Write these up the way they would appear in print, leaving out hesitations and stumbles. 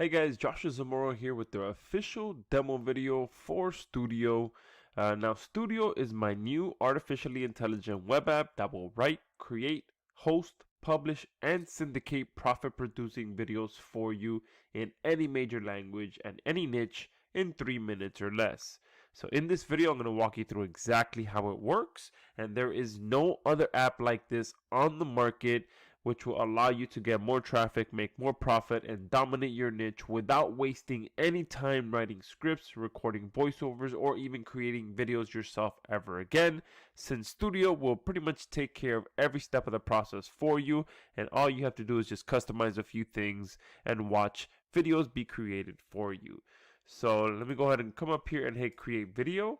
Hey guys, Joshua Zamora here with the official demo video for Stoodaio. Now, Stoodaio is my new artificially intelligent web app that will write, create, host, publish, and syndicate profit-producing videos for you in any major language and any niche in 3 minutes or less. So in this video, I'm going to walk you through exactly how it works, and there is no other app like this on the market which will allow you to get more traffic, make more profit, and dominate your niche without wasting any time writing scripts, recording voiceovers, or even creating videos yourself ever again, since Stoodaio will pretty much take care of every step of the process for you, and all you have to do is just customize a few things and watch videos be created for you. So let me go ahead and come up here and hit create video.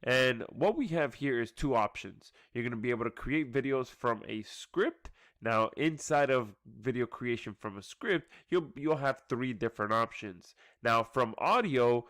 And what we have here is two options. You're going to be able to create videos from a script. Now, inside of video creation from a script, you'll have three different options. Now, from audio,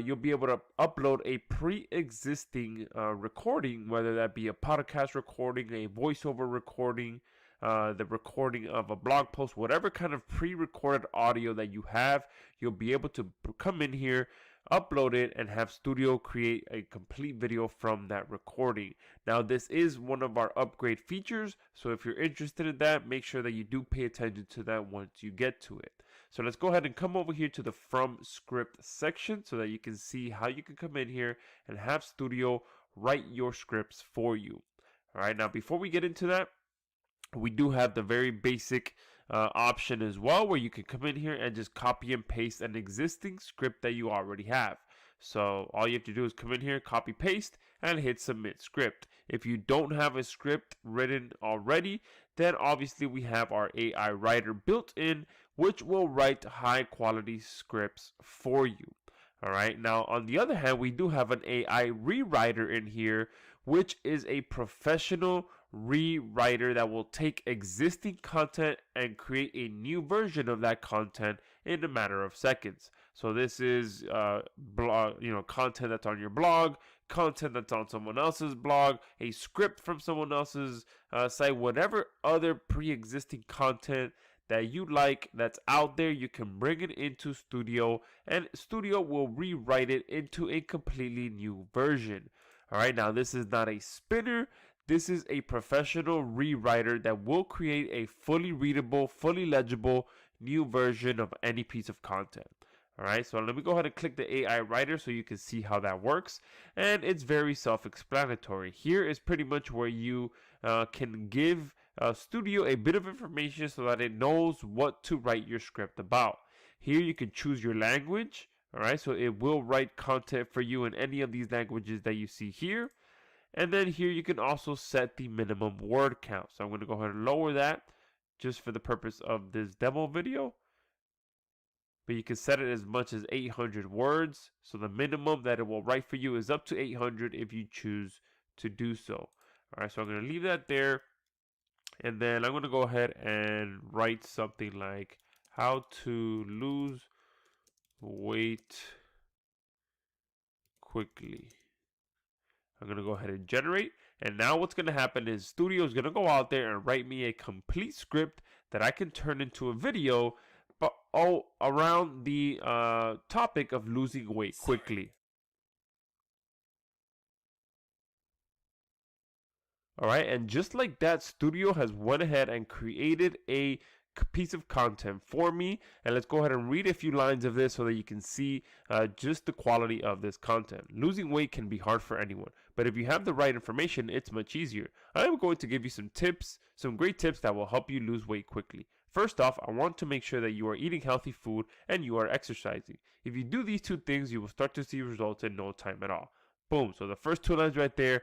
you'll be able to upload a pre-existing recording, whether that be a podcast recording, a voiceover recording, the recording of a blog post, whatever kind of pre-recorded audio that you have, you'll be able to come in here, upload it, and have Stoodaio create a complete video from that recording. Now, this is one of our upgrade features, so if you're interested in that, make sure that you do pay attention to that once you get to it. So let's go ahead and come over here to the from script section so that you can see how you can come in here and have Stoodaio write your scripts for you. All right, now before we get into that, we do have the very basic option as well, where you can come in here and just copy and paste an existing script that you already have. So all you have to do is come in here, copy paste, and hit submit script. If you don't have a script written already, then obviously we have our AI writer built in, which will write high quality scripts for you. All right, now on the other hand, we do have an AI rewriter in here, which is a professional rewriter that will take existing content and create a new version of that content in a matter of seconds. So this is content that's on your blog, content that's on someone else's blog, a script from someone else's site, whatever other pre-existing content that you like that's out there, you can bring it into Stoodaio, and Stoodaio will rewrite it into a completely new version. All right, now this is not a spinner. This is a professional rewriter that will create a fully readable, fully legible new version of any piece of content. All right, so let me go ahead and click the AI writer so you can see how that works. And it's very self-explanatory. Here is pretty much where you can give Stoodaio a bit of information so that it knows what to write your script about. Here you can choose your language. All right, so it will write content for you in any of these languages that you see here. And then here you can also set the minimum word count. So I'm going to go ahead and lower that just for the purpose of this demo video. But you can set it as much as 800 words. So the minimum that it will write for you is up to 800 if you choose to do so. All right, so I'm going to leave that there. And then I'm going to go ahead and write something like how to lose weight quickly. I'm going to go ahead and generate. And now what's going to happen is Stoodaio is going to go out there and write me a complete script that I can turn into a video, but all around the topic of losing weight quickly. All right, and just like that, Stoodaio has went ahead and created a piece of content for me, and let's go ahead and read a few lines of this so that you can see just the quality of this content. Losing weight can be hard for anyone, but if you have the right information, it's much easier. I am going to give you some tips, some great tips that will help you lose weight quickly. First off, I want to make sure that you are eating healthy food and you are exercising. If you do these two things, you will start to see results in no time at all. Boom. So the first two lines right there,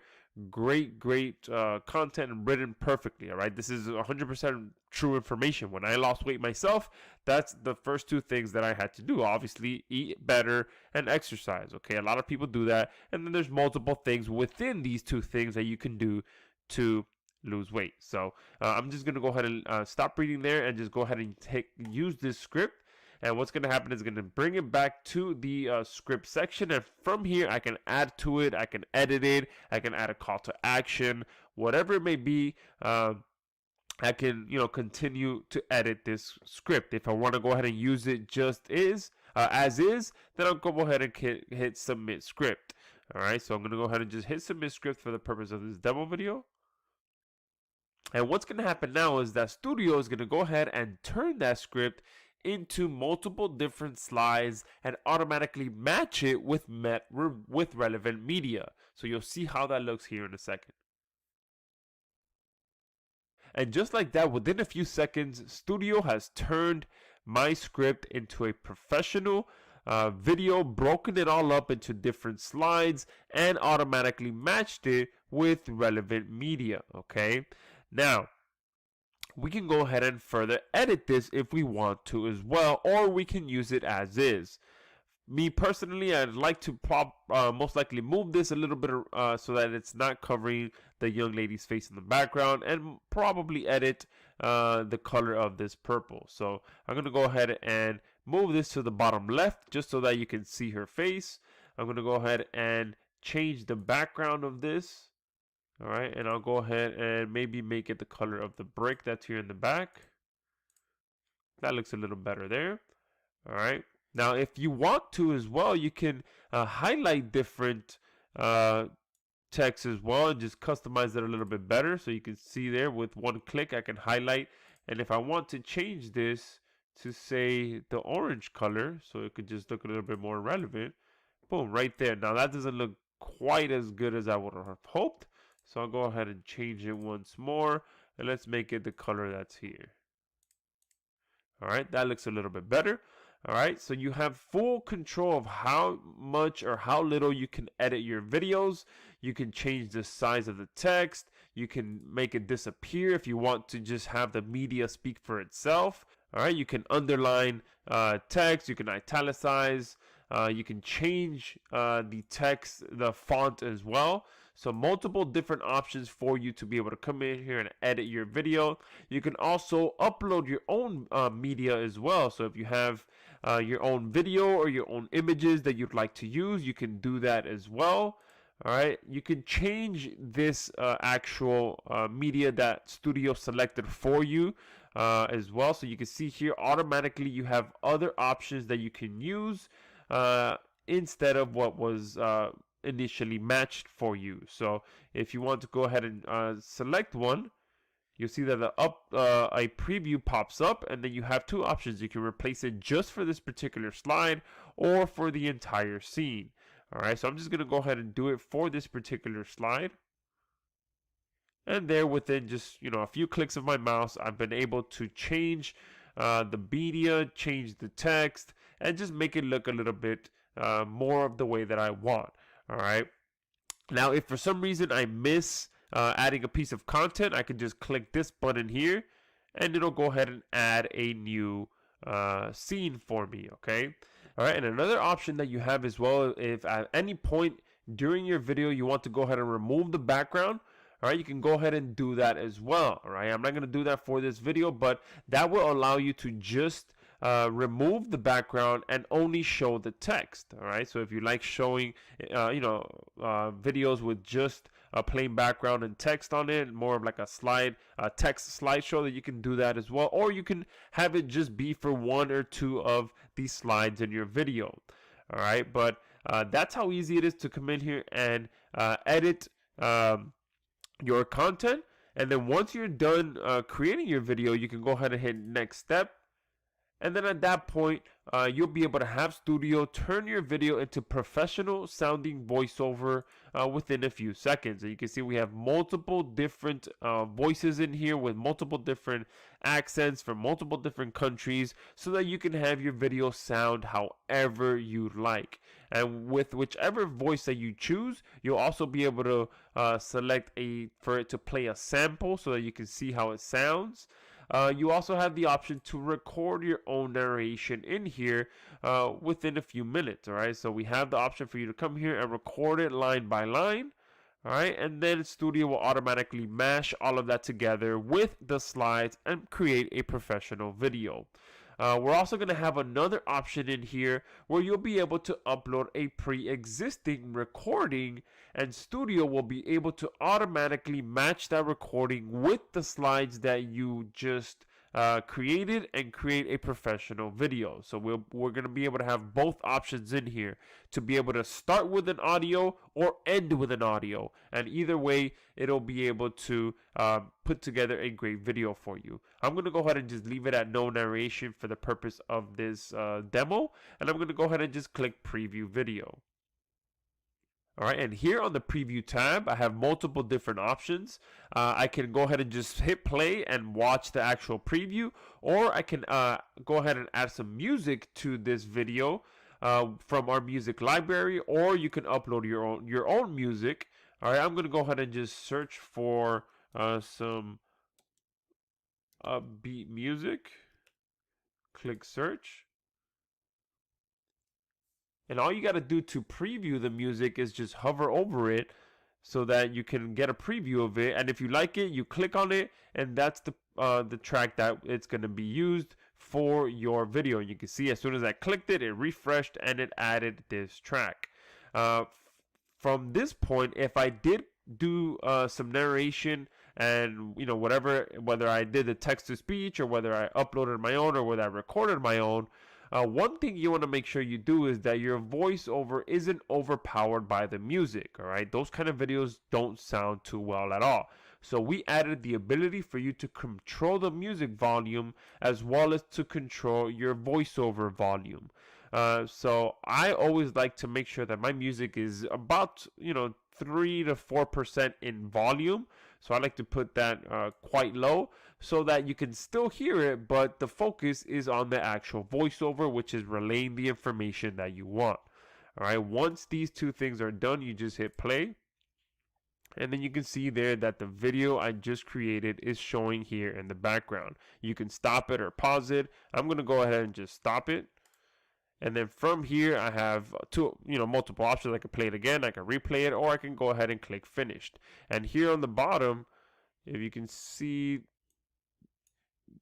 great content written perfectly. All right, this is 100% true information. When I lost weight myself, that's the first two things that I had to do. Obviously, eat better and exercise. Okay, a lot of people do that, and then there's multiple things within these two things that you can do to lose weight. So I'm just gonna go ahead and stop reading there and just go ahead and use this script. And what's going to happen is going to bring it back to the script section, and from here I can add to it, I can edit it, I can add a call to action, whatever it may be. I can, continue to edit this script. If I want to go ahead and use it as is, then I'll go ahead and hit submit script. All right, so I'm going to go ahead and just hit submit script for the purpose of this demo video. And what's going to happen now is that Stoodaio is going to go ahead and turn that script into multiple different slides and automatically match it with relevant media. So you'll see how that looks here in a second. And just like that, within a few seconds, Stoodaio has turned my script into a professional video, broken it all up into different slides, and automatically matched it with relevant media. Okay, now we can go ahead and further edit this if we want to as well, or we can use it as is. Me personally, I'd like to most likely move this a little bit so that it's not covering the young lady's face in the background, and probably edit the color of this purple. So I'm going to go ahead and move this to the bottom left just so that you can see her face. I'm going to go ahead and change the background of this. All right, and I'll go ahead and maybe make it the color of the brick that's here in the back. That looks a little better there. All right. Now, if you want to as well, you can highlight different text as well and just customize it a little bit better. So you can see there with one click, I can highlight. And if I want to change this to, say, the orange color, so it could just look a little bit more relevant, boom, right there. Now, that doesn't look quite as good as I would have hoped. So I'll go ahead and change it once more. And let's make it the color that's here. All right, that looks a little bit better. All right, so you have full control of how much or how little you can edit your videos. You can change the size of the text. You can make it disappear if you want to just have the media speak for itself. All right, you can underline text. You can italicize. You can change the text, the font as well. So multiple different options for you to be able to come in here and edit your video. You can also upload your own media as well. So if you have your own video or your own images that you'd like to use, you can do that as well. All right, you can change this actual media that Stoodaio selected for you as well. So you can see here automatically you have other options that you can use instead of what was initially matched for you. So if you want to go ahead and select one, you'll see that a preview pops up, and then you have two options. You can replace it just for this particular slide or for the entire scene. All right, so I'm just going to go ahead and do it for this particular slide. And there, within just a few clicks of my mouse, I've been able to change the media, change the text, and just make it look a little bit more of the way that I want. All right. Now, if for some reason I miss adding a piece of content, I can just click this button here, and it'll go ahead and add a new scene for me. Okay. All right. And another option that you have as well, if at any point during your video you want to go ahead and remove the background, all right, you can go ahead and do that as well. All right. I'm not going to do that for this video, but that will allow you to just remove the background and only show the text. All right, so if you like showing videos with just a plain background and text on it, more of like a text slideshow, that you can do that as well, or you can have it just be for one or two of these slides in your video. All right, but that's how easy it is to come in here and edit your content. And then once you're done creating your video, you can go ahead and hit next step. And then at that point, you'll be able to have Stoodaio turn your video into professional sounding voiceover within a few seconds. And you can see we have multiple different voices in here with multiple different accents from multiple different countries, so that you can have your video sound however you like. And with whichever voice that you choose, you'll also be able to select for it to play a sample so that you can see how it sounds. You also have the option to record your own narration in here within a few minutes. All right, so we have the option for you to come here and record it line by line. All right, and then Stoodaio will automatically mash all of that together with the slides and create a professional video. We're also going to have another option in here where you'll be able to upload a pre-existing recording, and Stoodaio will be able to automatically match that recording with the slides that you just created and create a professional video. So we're going to be able to have both options in here to be able to start with an audio or end with an audio, and either way it'll be able to put together a great video for you. I'm going to go ahead and just leave it at no narration for the purpose of this demo, and I'm going to go ahead and just click preview video. Alright, and here on the preview tab, I have multiple different options. I can go ahead and just hit play and watch the actual preview, or I can go ahead and add some music to this video from our music library, or you can upload your own music. Alright, I'm going to go ahead and just search for some upbeat music. Click search. And all you got to do to preview the music is just hover over it so that you can get a preview of it. And if you like it, you click on it, and that's the track that it's going to be used for your video. And you can see as soon as I clicked it, it refreshed and it added this track. From this point, if I did do some narration and whatever, whether I did the text to speech or whether I uploaded my own or whether I recorded my own, one thing you want to make sure you do is that your voiceover isn't overpowered by the music. All right, those kind of videos don't sound too well at all. So we added the ability for you to control the music volume as well as to control your voiceover volume. So I always like to make sure that my music is about 3 to 4% in volume. So I like to put that quite low so that you can still hear it, but the focus is on the actual voiceover, which is relaying the information that you want. All right, once these two things are done, you just hit play. And then you can see there that the video I just created is showing here in the background. You can stop it or pause it. I'm going to go ahead and just stop it. And then from here, I have multiple options. I can play it again, I can replay it, or I can go ahead and click finished. And here on the bottom, if you can see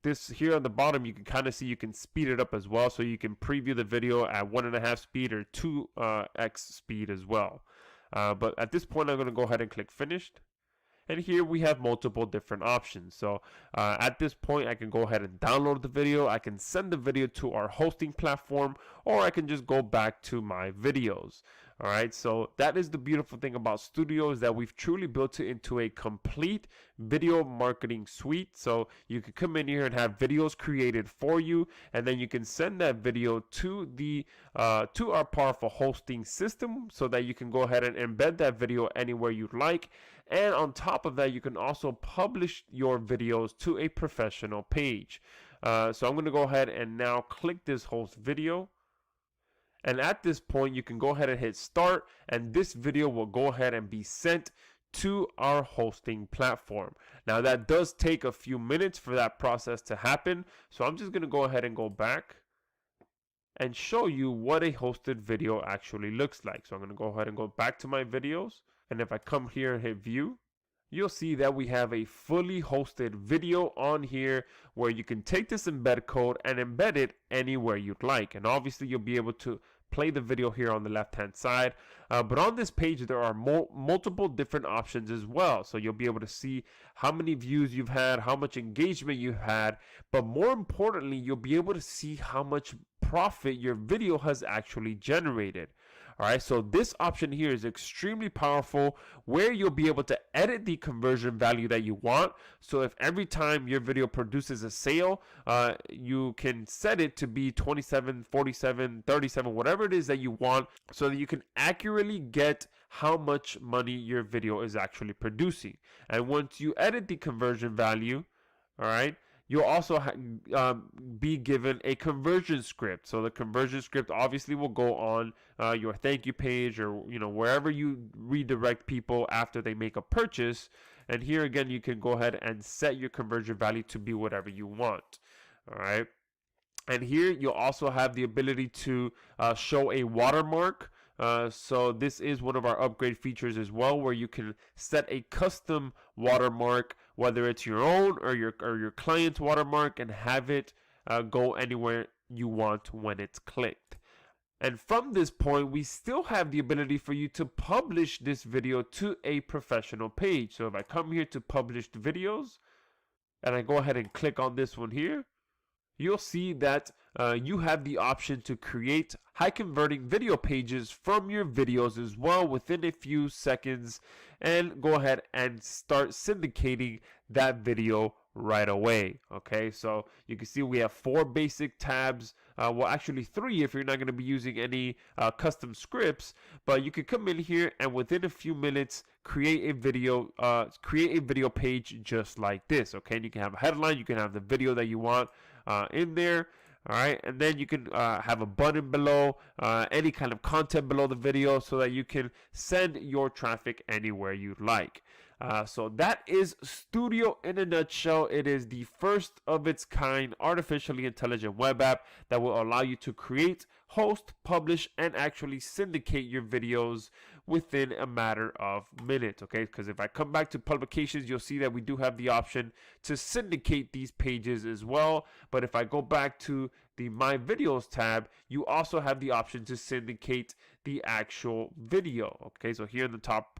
this here on the bottom, you can kind of see you can speed it up as well. So you can preview the video at 1.5 speed or 2x speed as well. But at this point, I'm going to go ahead and click finished. And here we have multiple different options. So at this point, I can go ahead and download the video. I can send the video to our hosting platform, or I can just go back to my videos. All right, so that is the beautiful thing about Stoodaio, is that we've truly built it into a complete video marketing suite. So you can come in here and have videos created for you, and then you can send that video to the to our powerful hosting system so that you can go ahead and embed that video anywhere you'd like. And on top of that, you can also publish your videos to a professional page. So I'm going to go ahead and now click this host video. And at this point, you can go ahead and hit start, and this video will go ahead and be sent to our hosting platform. Now that does take a few minutes for that process to happen. So I'm just going to go ahead and go back and show you what a hosted video actually looks like. So I'm going to go ahead and go back to my videos. And if I come here and hit view, you'll see that we have a fully hosted video on here where you can take this embed code and embed it anywhere you'd like. And obviously you'll be able to play the video here on the left hand side, but on this page there are multiple different options as well. So you'll be able to see how many views you've had, how much engagement you've had, but more importantly, you'll be able to see how much profit your video has actually generated. All right, so this option here is extremely powerful, where you'll be able to edit the conversion value that you want. So if every time your video produces a sale, you can set it to be 27, 47, 37, whatever it is that you want, so that you can accurately get how much money your video is actually producing. And once you edit the conversion value, all right, you'll also be given a conversion script. So the conversion script obviously will go on your thank you page, or wherever you redirect people after they make a purchase. And here again, you can go ahead and set your conversion value to be whatever you want. All right. And here you'll also have the ability to show a watermark. So this is one of our upgrade features as well, where you can set a custom watermark, whether it's your own or your client's watermark, and have it go anywhere you want when it's clicked. And from this point, we still have the ability for you to publish this video to a professional page. So if I come here to published videos and I go ahead and click on this one here, you'll see that you have the option to create high converting video pages from your videos as well within a few seconds, and go ahead and start syndicating that video right away. Okay, so you can see we have 4 basic tabs, well actually 3 if you're not going to be using any custom scripts, but you can come in here and within a few minutes create a video page just like this. Okay, and you can have a headline, you can have the video that you want in there. All right, and then you can have a button below, any kind of content below the video, so that you can send your traffic anywhere you like. So that is Stoodaio in a nutshell. It is the first of its kind artificially intelligent web app that will allow you to create, host, publish, and actually syndicate your videos within a matter of minutes. Okay, because if I come back to publications, you'll see that we do have the option to syndicate these pages as well. But if I go back to the My Videos tab, you also have the option to syndicate the actual video. Okay, so here in the top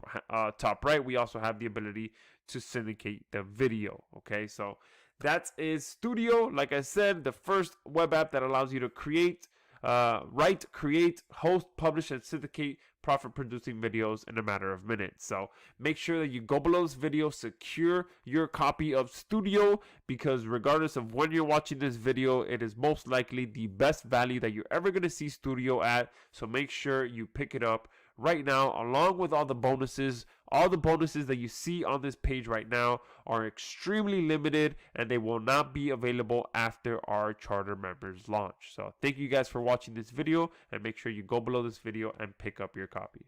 right, we also have the ability to syndicate the video. Okay, so that is Stoodaio. Like I said, the first web app that allows you to create, write, create, host, publish, and syndicate profit producing videos in a matter of minutes. So make sure that you go below this video, secure your copy of Stoodaio, because regardless of when you're watching this video, it is most likely the best value that you're ever going to see Stoodaio at. So make sure you pick it up right now, along with all the bonuses. All the bonuses that you see on this page right now are extremely limited, and they will not be available after our charter members launch. So thank you guys for watching this video, and make sure you go below this video and pick up your copy.